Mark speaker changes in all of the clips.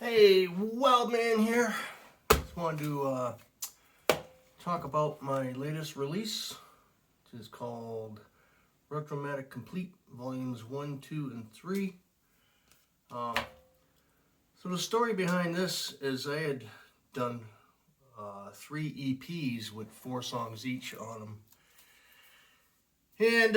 Speaker 1: Hey, Wildman here. Just wanted to talk about my latest release, which is called Retromatic Complete Volumes 1, 2, and 3. So the story behind this is I had done 3 EPs with 4 songs each on them. And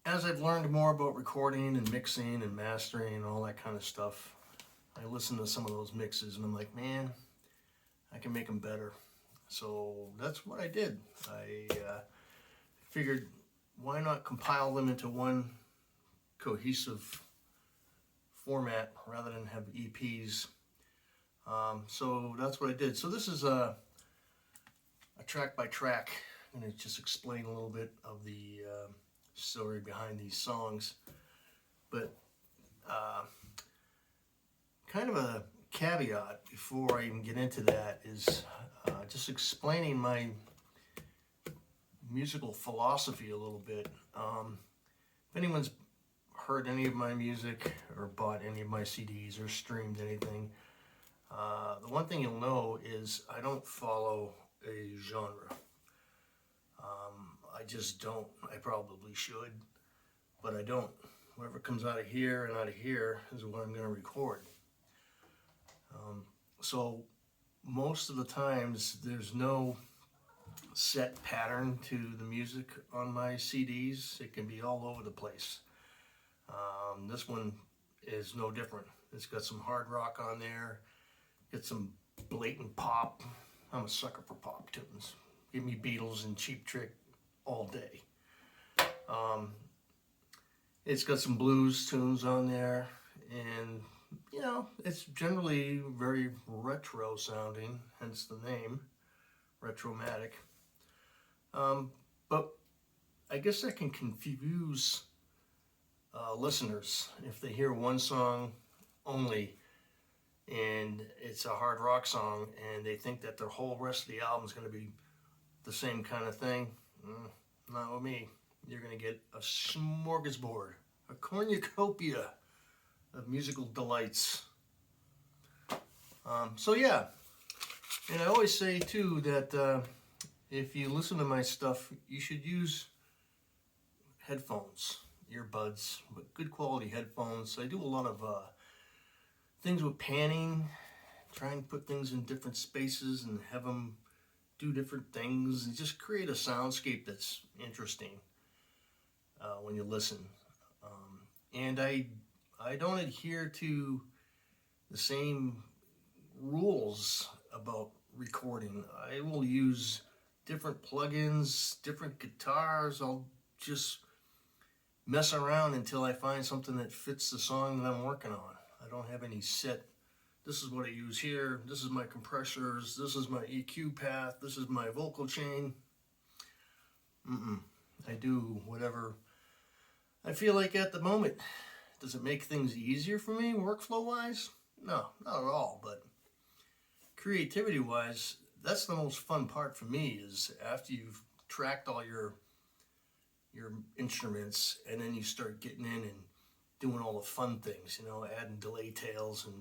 Speaker 1: as I've learned more about recording and mixing and mastering and all that kind of stuff, I listen to some of those mixes and I'm like, man, I can make them better. So that's what I did. I figured, why not compile them into one cohesive format rather than have EPs. So that's what I did. So this is a track by track. I'm going to just explain a little bit of the story behind these songs. But kind of a caveat before I even get into that is just explaining my musical philosophy a little bit. If anyone's heard any of my music or bought any of my CDs or streamed anything, the one thing you'll know is I don't follow a genre. I just don't. I probably should, but I don't. Whatever comes out of here and out of here is what I'm going to record. So most of the times there's no set pattern to the music on my CDs. It can be all over the place. This one is no different. It's got some hard rock on there, got some blatant pop. I'm a sucker for pop tunes. Give me Beatles and Cheap Trick all day. It's got some blues tunes on there, and you know, it's generally very retro sounding, hence the name, Retromatic. But I guess that can confuse listeners if they hear one song only and it's a hard rock song and they think that the whole rest of the album is going to be the same kind of thing. Not with me. You're going to get a smorgasbord, a cornucopia of musical delights. So yeah, and I always say too that if you listen to my stuff, you should use headphones, earbuds, but good quality headphones. I do a lot of things with panning, try and put things in different spaces and have them do different things and just create a soundscape that's interesting when you listen. And I don't adhere to the same rules about recording. I will use different plugins, different guitars. I'll just mess around until I find something that fits the song that I'm working on. I don't have any set, this is what I use here, this is my compressors, this is my EQ path, this is my vocal chain. I do whatever I feel like at the moment. Does it make things easier for me workflow wise? No, not at all, but creativity wise, that's the most fun part for me, is after you've tracked all your instruments and then you start getting in and doing all the fun things, you know, adding delay tails and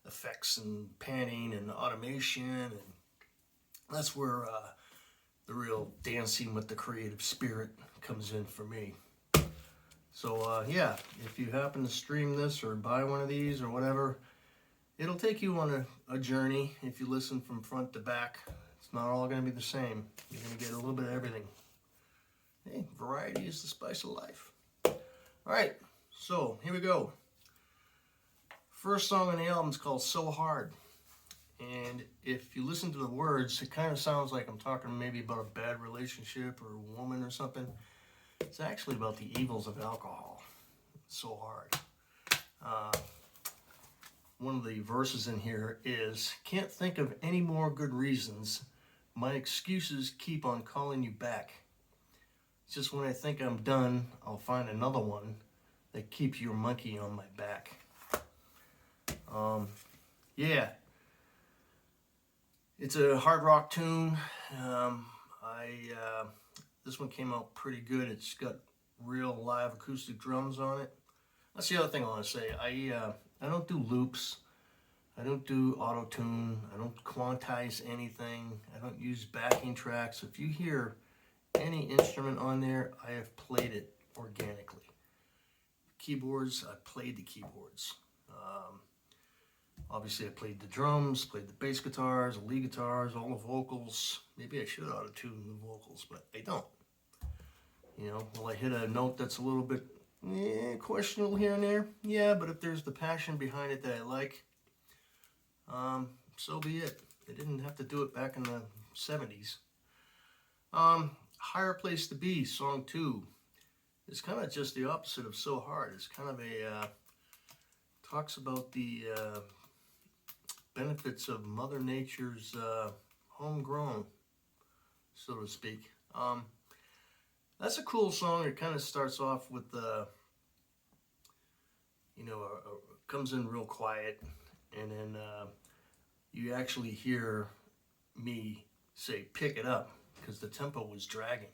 Speaker 1: effects and panning and automation, and that's where the real dancing with the creative spirit comes in for me. So yeah, if you happen to stream this or buy one of these or whatever, it'll take you on a journey. If you listen from front to back, it's not all going to be the same. You're going to get a little bit of everything. Hey, variety is the spice of life. All right, so here we go. First song on the album is called So Hard. And if you listen to the words, it kind of sounds like I'm talking maybe about a bad relationship or a woman or something. It's actually about the evils of alcohol. It's so hard. One of the verses in here is, can't think of any more good reasons. My excuses keep on calling you back. It's just when I think I'm done, I'll find another one that keeps your monkey on my back. Yeah. It's a hard rock tune. This one came out pretty good. It's got real live acoustic drums on it. That's the other thing I want to say. I don't do loops. I don't do auto-tune. I don't quantize anything. I don't use backing tracks. If you hear any instrument on there, I have played it organically. Keyboards, I played the keyboards. Obviously, I played the drums, played the bass guitars, the lead guitars, all the vocals. Maybe I should auto-tune the vocals, but I don't. You know, will I hit a note that's a little bit questionable here and there? Yeah, but if there's the passion behind it that I like, so be it. They didn't have to do it back in the 70s. Higher Place to Be, song 2. It's kind of just the opposite of So Hard. It's kind of a, talks about the benefits of Mother Nature's homegrown, so to speak. That's a cool song. It kind of starts off with, comes in real quiet, and then you actually hear me say, pick it up, because the tempo was dragging.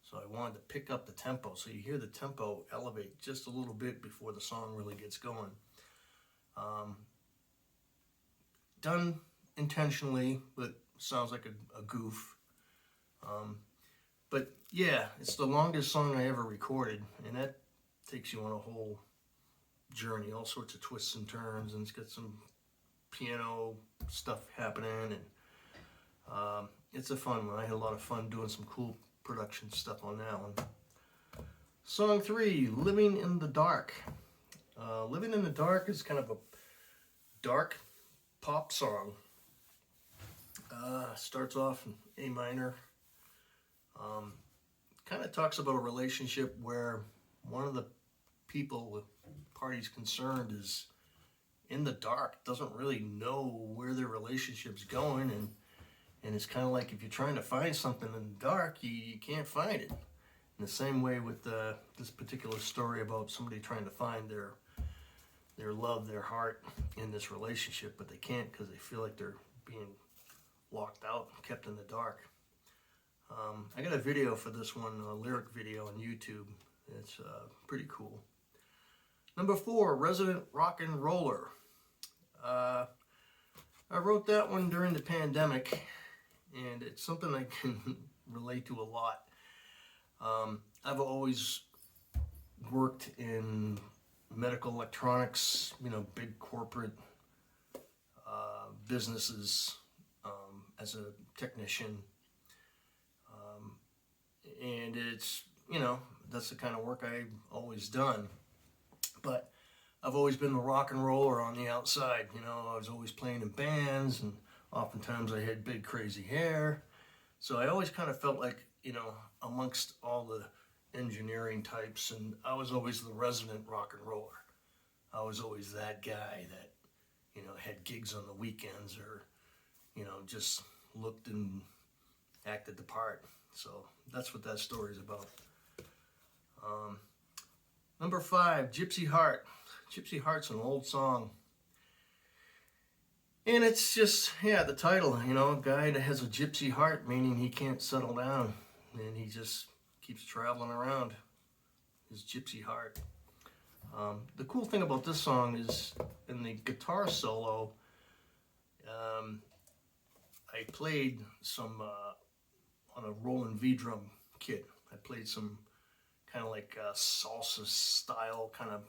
Speaker 1: So I wanted to pick up the tempo. So you hear the tempo elevate just a little bit before the song really gets going. Done intentionally, but sounds like a goof. But yeah, it's the longest song I ever recorded, and that takes you on a whole journey, all sorts of twists and turns, and it's got some piano stuff happening, and it's a fun one. I had a lot of fun doing some cool production stuff on that one. Song 3, Living in the Dark. Living in the Dark is kind of a dark pop song. Starts off in A minor. Kind of talks about a relationship where one of the people, the parties concerned, is in the dark, doesn't really know where their relationship's going, and it's kind of like if you're trying to find something in the dark, you can't find it. In the same way with this particular story about somebody trying to find their love, their heart in this relationship, but they can't because they feel like they're being locked out, kept in the dark. I got a video for this one, a lyric video on YouTube. It's pretty cool. Number 4, Resident Rock and Roller. I wrote that one during the pandemic, and it's something I can relate to a lot. I've always worked in medical electronics, big corporate businesses as a technician. And it's, that's the kind of work I've always done. But I've always been the rock and roller on the outside. I was always playing in bands, and oftentimes I had big crazy hair. So I always kind of felt like, amongst all the engineering types, and I was always the resident rock and roller. I was always that guy that, had gigs on the weekends, or, just looked and acted the part. So that's what that story is about. Number 5, Gypsy Heart. Gypsy Heart's an old song. And it's just, the title, a guy that has a gypsy heart, meaning he can't settle down. And he just keeps traveling around his gypsy heart. The cool thing about this song is in the guitar solo, I played some on a Roland V drum kit. I played some kind of like salsa style kind of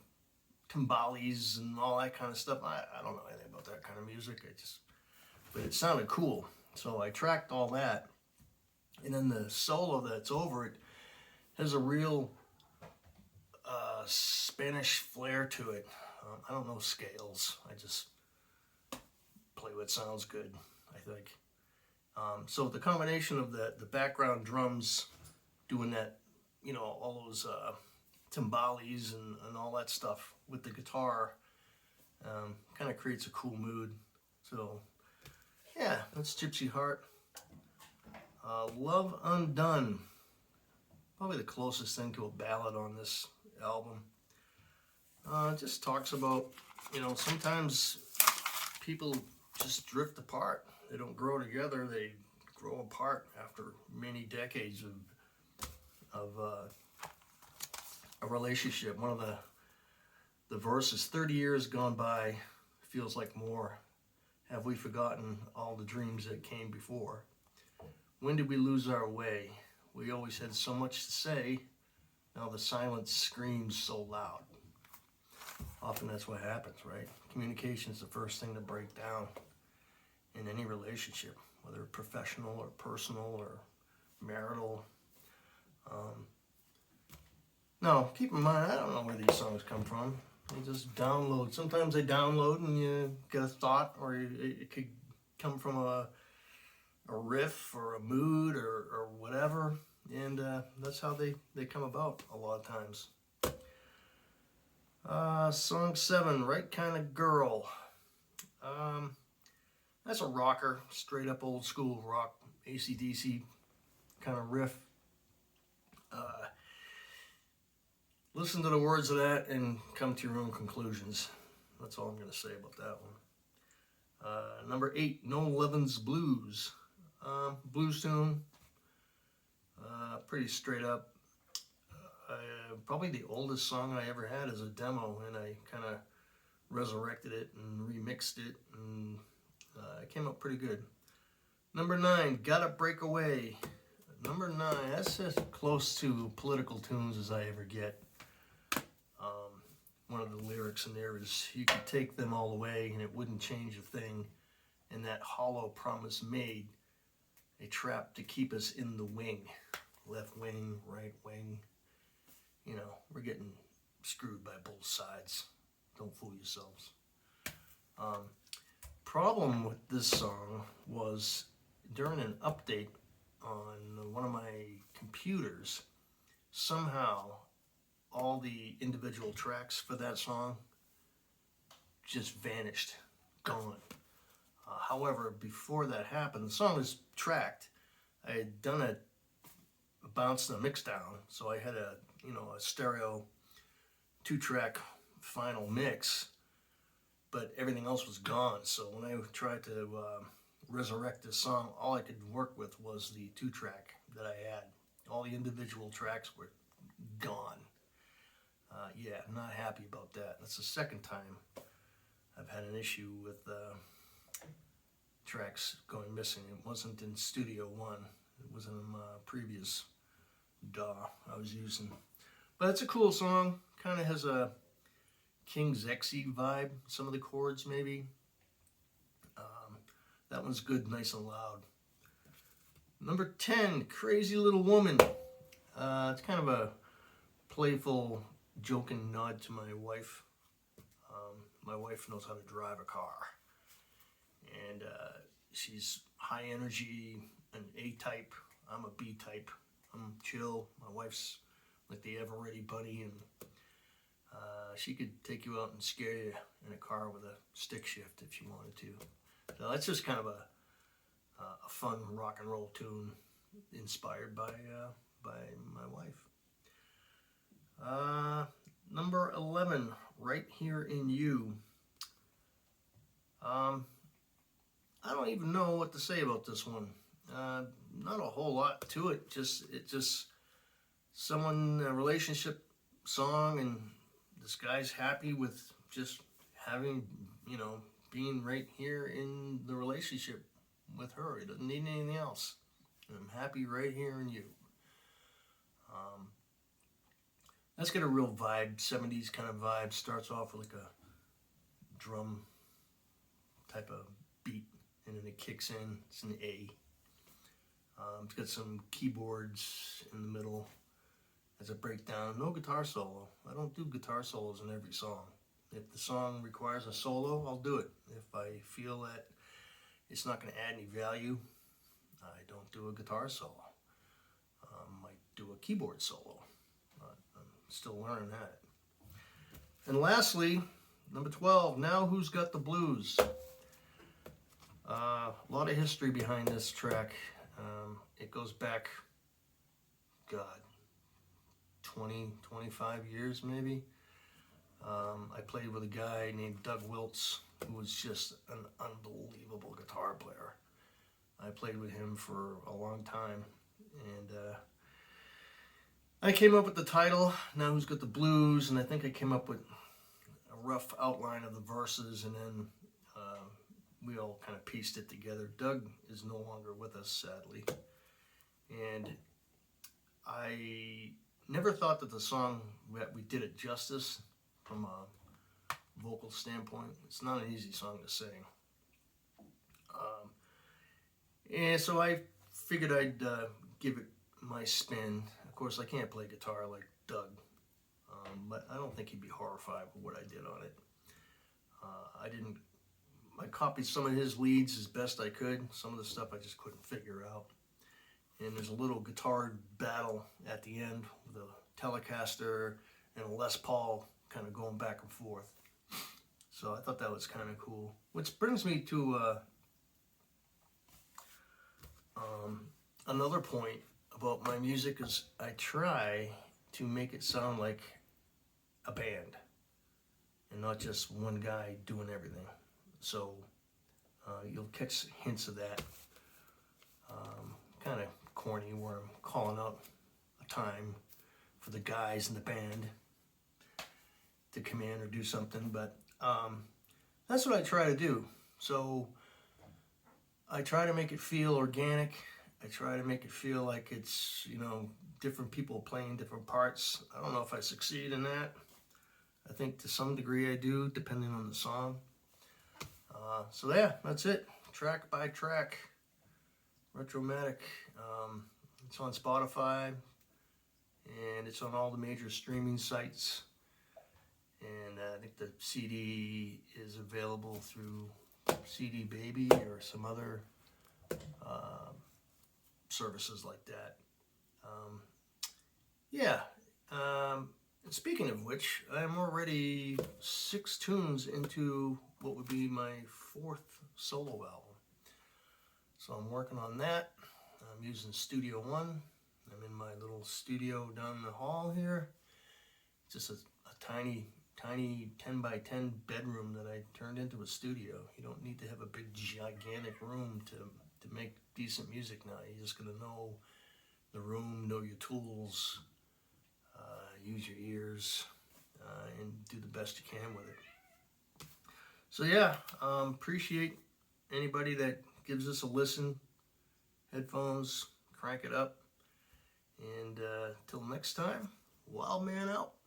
Speaker 1: timbales and all that kind of stuff. I don't know anything about that kind of music. But it sounded cool. So I tracked all that. And then the solo that's over it has a real Spanish flair to it. I don't know scales. I just play what sounds good, I think. So the combination of the background drums doing that, all those timbales and all that stuff with the guitar kind of creates a cool mood. So yeah, that's Gypsy Heart. Love Undone, probably the closest thing to a ballad on this album. It just talks about, sometimes people just drift apart. They don't grow together, they grow apart after many decades of a relationship. One of the verses, 30 years gone by, feels like more have we forgotten all the dreams that came before? When did we lose our way? We always had so much to say, now the silence screams so loud. Often that's what happens, right? Communication is the first thing to break down in any relationship, whether professional or personal or marital. Now, keep in mind, I don't know where these songs come from. They just download. Sometimes they download and you get a thought, or it could come from a riff or a mood or whatever. And that's how they come about a lot of times. Song 7, Right Kind of Girl. That's a rocker, straight up old school rock, AC/DC kind of riff. Listen to the words of that and come to your own conclusions. That's all I'm going to say about that one. Number 8, No Levin's Blues. Blues tune. Pretty straight up. Probably the oldest song I ever had as a demo, and I kind of resurrected it and remixed it, and it came out pretty good. Number 9, Gotta Break Away. Number 9, that's as close to political tunes as I ever get. One of the lyrics in there is, you could take them all away and it wouldn't change a thing, and that hollow promise made, a trap to keep us in the wing. Left wing, right wing. You know, we're getting screwed by both sides. Don't fool yourselves. Problem with this song was, during an update on one of my computers, somehow all the individual tracks for that song just vanished, gone. However, before that happened, the song was tracked. I had done a bounce and a mix down, so I had a stereo 2-track final mix, but everything else was gone. So when I tried to resurrect this song, all I could work with was the 2-track that I had. All the individual tracks were gone. Yeah, I'm not happy about that. That's the second time I've had an issue with tracks going missing. It wasn't in Studio One. It was in my previous DAW I was using. But it's a cool song. Kind of has a King Zexy vibe. Some of the chords, maybe. That one's good, nice and loud. Number 10, Crazy Little Woman. It's kind of a playful, joking nod to my wife. My wife knows how to drive a car. And she's high energy, an A-type. I'm a B-type. I'm chill. My wife's like the ever-ready bunny, and she could take you out and scare you in a car with a stick shift if she wanted to. So that's just kind of a fun rock and roll tune inspired by my wife. Number 11, Right Here in You. I don't even know what to say about this one. Not a whole lot to it. It's just someone, a relationship song, and this guy's happy with just having, being right here in the relationship with her. He doesn't need anything else. I'm happy right here in you. Let's get a real vibe, 70s kind of vibe. Starts off with like a drum type of beat, and then it kicks in. It's an A. It's got some keyboards in the middle as a breakdown. No guitar solo. I don't do guitar solos in every song. If the song requires a solo, I'll do it. If I feel that it's not going to add any value, I don't do a guitar solo. Might do a keyboard solo. I'm still learning that. And lastly, number 12, Now Who's Got the Blues? A lot of history behind this track. It goes back, 20, 25 years maybe. I played with a guy named Doug Wiltz, who was just an unbelievable guitar player. I played with him for a long time, and I came up with the title, Now Who's Got the Blues, and I think I came up with a rough outline of the verses, and then we all kind of pieced it together. Doug is no longer with us, sadly, and I never thought that the song that we did it justice from a vocal standpoint. It's not an easy song to sing. And so I figured I'd give it my spin. Of course, I can't play guitar like Doug, but I don't think he'd be horrified with what I did on it. I copied some of his leads as best I could. Some of the stuff I just couldn't figure out. And there's a little guitar battle at the end with a Telecaster and a Les Paul kind of going back and forth. So I thought that was kind of cool. Which brings me to another point about my music is I try to make it sound like a band and not just one guy doing everything. So you'll catch hints of that. Kind of corny where I'm calling out a time for the guys in the band to come in or do something, but that's what I try to do. So I try to make it feel organic. I try to make it feel like it's, you know, different people playing different parts. I don't know if I succeed in that. I think to some degree I do, depending on the song. So yeah, that's it. Track by track. Retromatic. It's on Spotify, and it's on all the major streaming sites. And I think the CD is available through CD Baby or some other services like that. And speaking of which, I'm already 6 tunes into what would be my 4th solo album. So I'm working on that. I'm using Studio One. I'm in my little studio down the hall here. Just a tiny 10 by 10 bedroom that I turned into a studio. You don't need to have a big gigantic room to make decent music now. You're just gonna know the room, know your tools, use your ears, and do the best you can with it. So yeah, appreciate anybody that gives us a listen. Headphones, crank it up. And till next time, Wild Man out.